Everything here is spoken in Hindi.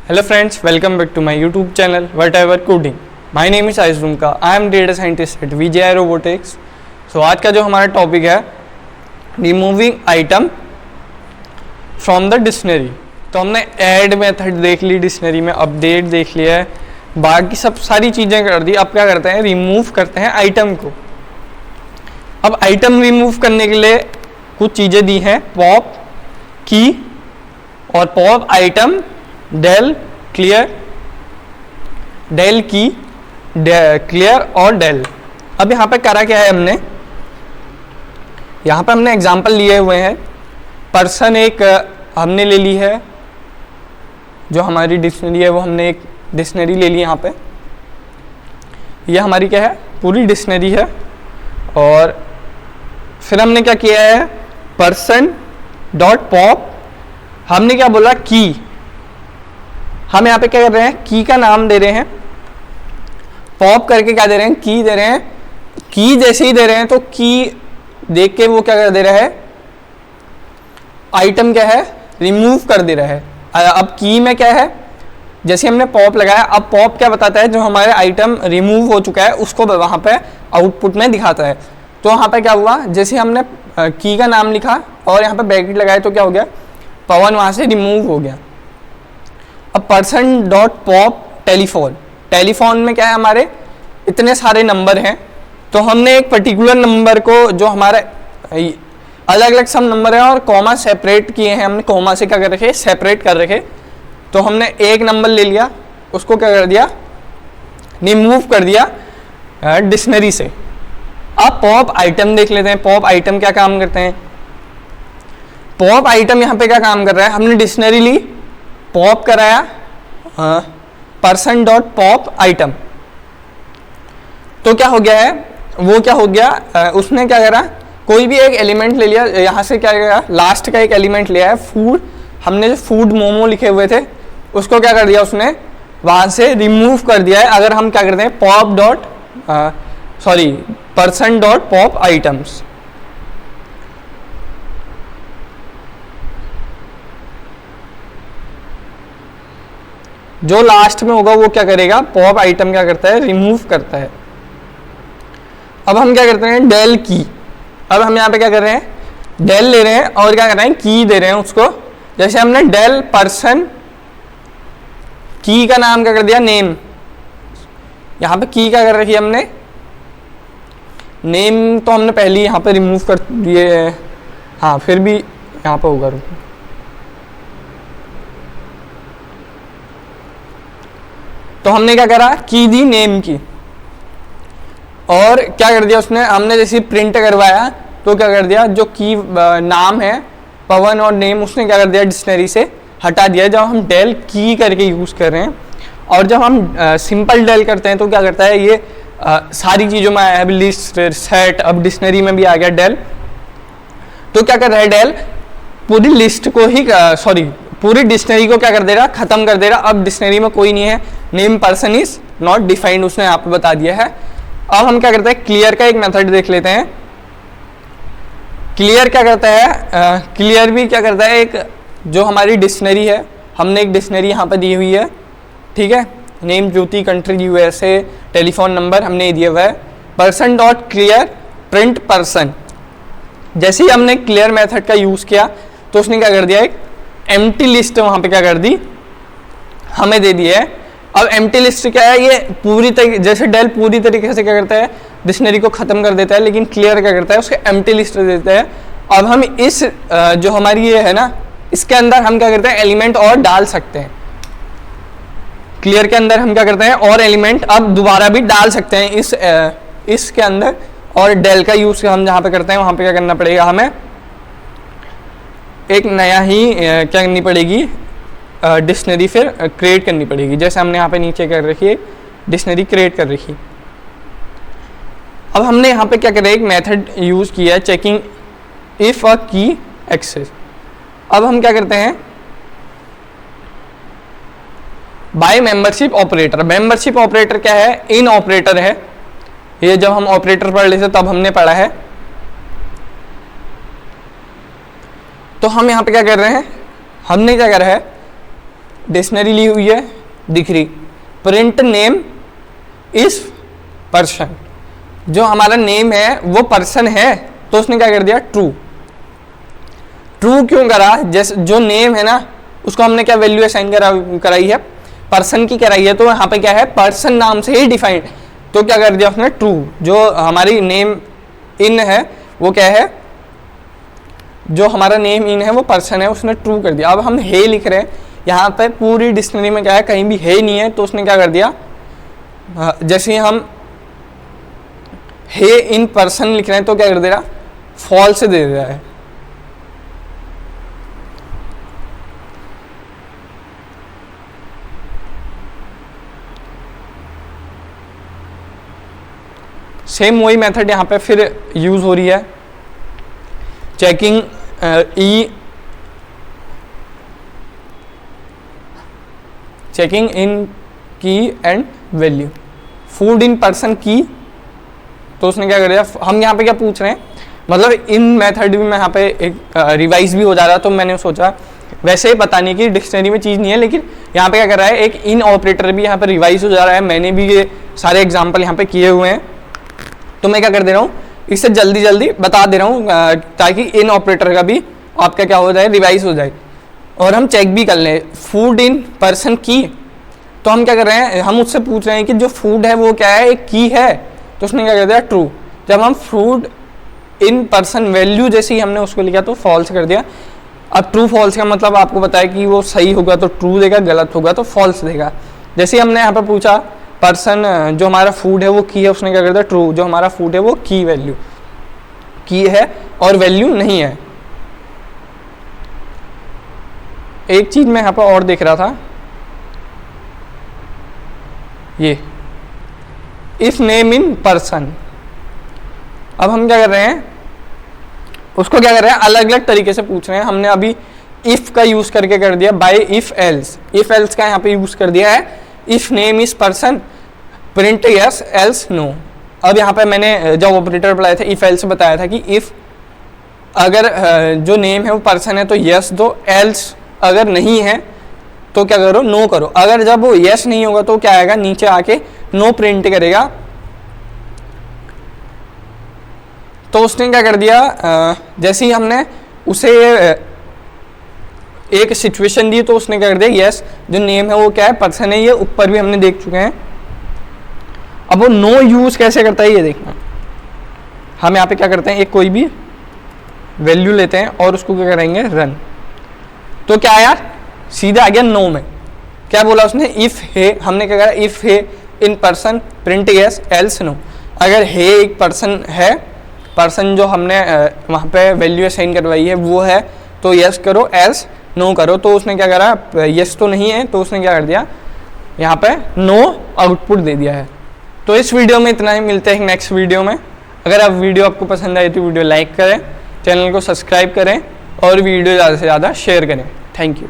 Hello friends, welcome back to my YouTube channel Whatever Coding. My name is Ayush Rumka. I am data scientist at VJI Robotics. So आज का जो हमारा टॉपिक है removing item from the dictionary. तो हमने ऐड मेथड देख ली, डिक्शनरी में अपडेट देख लिया है, बाकी सब सारी चीज़ें कर दी. अब क्या करते हैं, रिमूव करते हैं आइटम को. अब आइटम रिमूव करने के लिए कुछ चीज़ें दी हैं, पॉप की और pop item, del clear, del की क्लियर और डेल. अब यहाँ पे करा क्या है, यहाँ पे हमने एग्जांपल लिए हुए हैं. पर्सन एक हमने ले ली है, जो हमारी डिक्शनरी है वो हमने एक डिक्शनरी ले ली. यहाँ पे ये हमारी क्या है, पूरी डिक्शनरी है. और फिर हमने क्या किया है, पर्सन डॉट पॉप, हमने क्या बोला, की. हम यहाँ पे क्या कर रहे हैं, की का नाम दे रहे हैं, पॉप करके क्या दे रहे हैं, की दे रहे हैं. की जैसे ही दे रहे हैं तो की देख के वो क्या कर दे रहा है, आइटम क्या है, रिमूव कर दे रहा है. अब की में क्या है, जैसे हमने पॉप लगाया, अब पॉप क्या बताता है, जो हमारे आइटम रिमूव हो चुका है उसको वहाँ पे आउटपुट में दिखाता है. तो वहाँ पे क्या हुआ, जैसे हमने की का नाम लिखा और यहाँ पे ब्रैकेट लगाया तो क्या हो गया, पवन वहाँ से रिमूव हो गया. अब person dot pop telephone, telephone में क्या है, हमारे इतने सारे नंबर हैं. तो हमने एक पर्टिकुलर नंबर को, जो हमारे अलग अलग सब नंबर हैं और कॉमा सेपरेट किए हैं, हमने कॉमा से क्या कर रखे, सेपरेट कर रखे. तो हमने एक नंबर ले लिया, उसको क्या कर दिया, रिमूव कर दिया डिक्शनरी से. अब पॉप आइटम देख लेते हैं. पॉप आइटम क्या काम करते हैं, पॉप आइटम यहाँ पे क्या काम कर रहा है, हमने डिक्शनरी ली, पॉप कराया, पर्सन डॉट पॉप आइटम. तो क्या हो गया है, वो क्या हो गया, उसने क्या करा, कोई भी एक एलिमेंट ले लिया, यहाँ से क्या करा, लास्ट का एक एलिमेंट लिया है, फूड. हमने जो फूड मोमो लिखे हुए थे उसको क्या कर दिया, उसने वहाँ से रिमूव कर दिया है. अगर हम क्या करते हैं, pop dot person dot pop items, जो लास्ट में होगा वो क्या करेगा, पॉप आइटम क्या करता है, रिमूव करता है. अब हम क्या करते हैं, डेल की. अब हम यहाँ पे क्या कर रहे हैं, डेल ले रहे हैं और क्या कर रहे हैं, की दे रहे हैं उसको. जैसे हमने डेल पर्सन, की का नाम क्या कर दिया, नेम. यहाँ पे की क्या कर रखी है हमने, नेम. तो हमने पहले यहाँ पे रिमूव कर दिए, हाँ फिर भी यहाँ पे होगा, रुको. तो हमने क्या करा, की दी नेम की, और क्या कर दिया उसने, हमने जैसे प्रिंट करवाया तो क्या कर दिया, जो की नाम है पवन और नेम, उसने क्या कर दिया, डिक्शनरी से हटा दिया. जब हम डेल की करके यूज़ कर रहे हैं, और जब हम सिंपल डेल करते हैं तो क्या करता है, ये सारी चीज़ों में आया है, लिस्ट, सेट, अब डिक्शनरी में भी आ गया डेल. तो क्या कर रहा है, डेल पूरी लिस्ट को ही पूरी डिक्शनरी को क्या कर दे रहा, खत्म कर दे रहा. अब डिक्शनरी में कोई नहीं है, name person is not defined, उसने यहाँ पे बता दिया है. अब हम क्या करते हैं, क्लियर का एक मेथड देख लेते हैं. क्लियर क्या करता है, क्लियर भी क्या करता है, एक जो हमारी डिक्शनरी है, हमने एक डिक्शनरी यहाँ पे दी हुई है, ठीक है, नेम ज्योति, कंट्री यूएसए, टेलीफोन नंबर हमने दिया हुआ है. Person dot clear print person, जैसे ही हमने क्लियर मेथड का यूज़ किया तो उसने क्या कर दिया, एक एम्प्टी लिस्ट वहाँ पे क्या कर दी, हमें दे दी है. अब एम्प्टी लिस्ट क्या है, ये पूरी तरीके, जैसे डेल पूरी तरीके से क्या करता है, डिक्शनरी को खत्म कर देता है, लेकिन क्लियर क्या करता है, उसके एम्प्टी लिस्ट दे देता है. अब हम इस जो हमारी ये है ना, इसके अंदर हम क्या करते हैं, एलिमेंट और डाल सकते हैं. क्लियर के अंदर हम क्या करते हैं, और एलिमेंट अब दोबारा भी डाल सकते हैं इसके अंदर. और डेल का यूज़ हम जहाँ पे करते हैं वहाँ पे क्या करना पड़ेगा, हमें एक नया ही क्या करनी पड़ेगी, डिक्शनरी फिर क्रिएट करनी पड़ेगी. जैसे हमने यहाँ पे नीचे कर रखी है, डिक्शनरी क्रिएट कर रखी. अब हमने यहाँ पे क्या करें, एक मेथड यूज़ किया है, चेकिंग इफ अ की एक्सेस. अब हम क्या करते हैं, by membership operator. Membership operator क्या है, इन ऑपरेटर है. ये जब हम ऑपरेटर पढ़ रहे थे तब हमने पढ़ा है. तो हम यहाँ पे क्या कर रहे हैं, हमने क्या करा है, डिक्शनरी ली हुई है, दिख रही। प्रिंट नेम इस पर्सन, जो हमारा नेम है वो पर्सन है, तो उसने क्या कर दिया, ट्रू। ट्रू क्यों करा, जैसे जो नेम है ना उसको हमने क्या वैल्यू असाइन कराई है, पर्सन की कराई है, तो यहाँ पे क्या है, पर्सन नाम से ही डिफाइंड, तो क्या कर दिया उसने, ट्रू। जो हमारी नेम इन है वो क्या है, जो हमारा नेम इन है वो पर्सन है, उसने ट्रू कर दिया। अब हम हे लिख रहे हैं, यहाँ पे पूरी डिक्शनरी में क्या है, कहीं भी हे नहीं है, तो उसने क्या कर दिया, जैसे ही हम हे इन पर्सन लिख रहे हैं तो क्या कर दे रहा, फॉल्स दे रहा है। सेम वही मेथड यहाँ पे फिर यूज हो रही है, चेकिंग चेकिंग इन की and value, food in person की, तो उसने क्या कर दिया, हम यहाँ पे क्या पूछ रहे हैं, मतलब इन मेथड भी मैं यहाँ पे एक रिवाइज भी हो जा रहा, तो मैंने सोचा वैसे ही बताने की डिक्शनरी में चीज़ नहीं है, लेकिन यहाँ पे क्या कर रहा है, एक इन ऑपरेटर भी यहाँ पे रिवाइज हो जा रहा है। मैंने भी ये सारे एग्जाम्पल यहाँ पे किए हुए हैं, तो मैं क्या कर दे रहा हूँ, इससे जल्दी जल्दी बता दे रहा हूँ ताकि इन ऑपरेटर का भी आपका क्या हो जाए, रिवाइज हो जाए। और हम चेक भी कर लें, फूड इन पर्सन की, तो हम क्या कर रहे हैं, हम उससे पूछ रहे हैं कि जो फूड है वो क्या है, एक की है, तो उसने क्या कर दिया, ट्रू। जब हम फूड इन पर्सन वैल्यू जैसे ही हमने उसको लिखा तो फॉल्स कर दिया। अब ट्रू फॉल्स का मतलब आपको पता है कि वो सही होगा तो ट्रू देगा, गलत होगा तो फॉल्स देगा। जैसे ही हमने यहाँ पर पूछा पर्सन जो हमारा फूड है वो की है, उसने क्या कर दिया, ट्रू। जो हमारा फूड है वो की वैल्यू की है और वैल्यू नहीं है। एक चीज मैं यहाँ पर और देख रहा था, ये इफ नेम इन पर्सन। अब हम क्या कर रहे हैं, उसको क्या कर रहे हैं, अलग अलग तरीके से पूछ रहे हैं। हमने अभी इफ का यूज करके कर दिया, by if else. If else का यहाँ पे यूज कर दिया है, if name is person print yes else no. अब यहाँ पे मैंने जब ऑपरेटर पढ़ाया था इफ एल्स बताया था कि इफ अगर जो नेम है वो पर्सन है तो यस दो, एल्स अगर नहीं है तो क्या करो, नो करो। अगर जब वो यस नहीं होगा तो क्या आएगा, नीचे आके नो प्रिंट करेगा। तो उसने क्या कर दिया, जैसे ही हमने उसे एक सिचुएशन दी तो उसने क्या कर दिया, यस जो नेम है वो क्या है, पर्सन है। ये ऊपर भी हमने देख चुके हैं। अब वो नो यूज कैसे करता है ये देखना। हम यहाँ पे क्या करते हैं, एक कोई भी वैल्यू लेते हैं और उसको क्या करेंगे, रन। तो क्या यार, सीधा आ गया नो में। क्या बोला उसने, इफ है, हमने क्या करा, इफ है in person print yes else no. अगर है एक पर्सन है, पर्सन जो हमने वहाँ पे वैल्यू असाइन करवाई है वो है, तो यस करो, एल्स नो करो। तो उसने क्या करा, यस तो नहीं है तो उसने क्या कर दिया, यहाँ पे नो आउटपुट दे दिया है। तो इस वीडियो में इतना ही, मिलते हैं नेक्स्ट वीडियो में। अगर आप वीडियो आपको पसंद आई तो वीडियो लाइक करें, चैनल को सब्सक्राइब करें और वीडियो ज़्यादा से ज़्यादा शेयर करें। Thank you.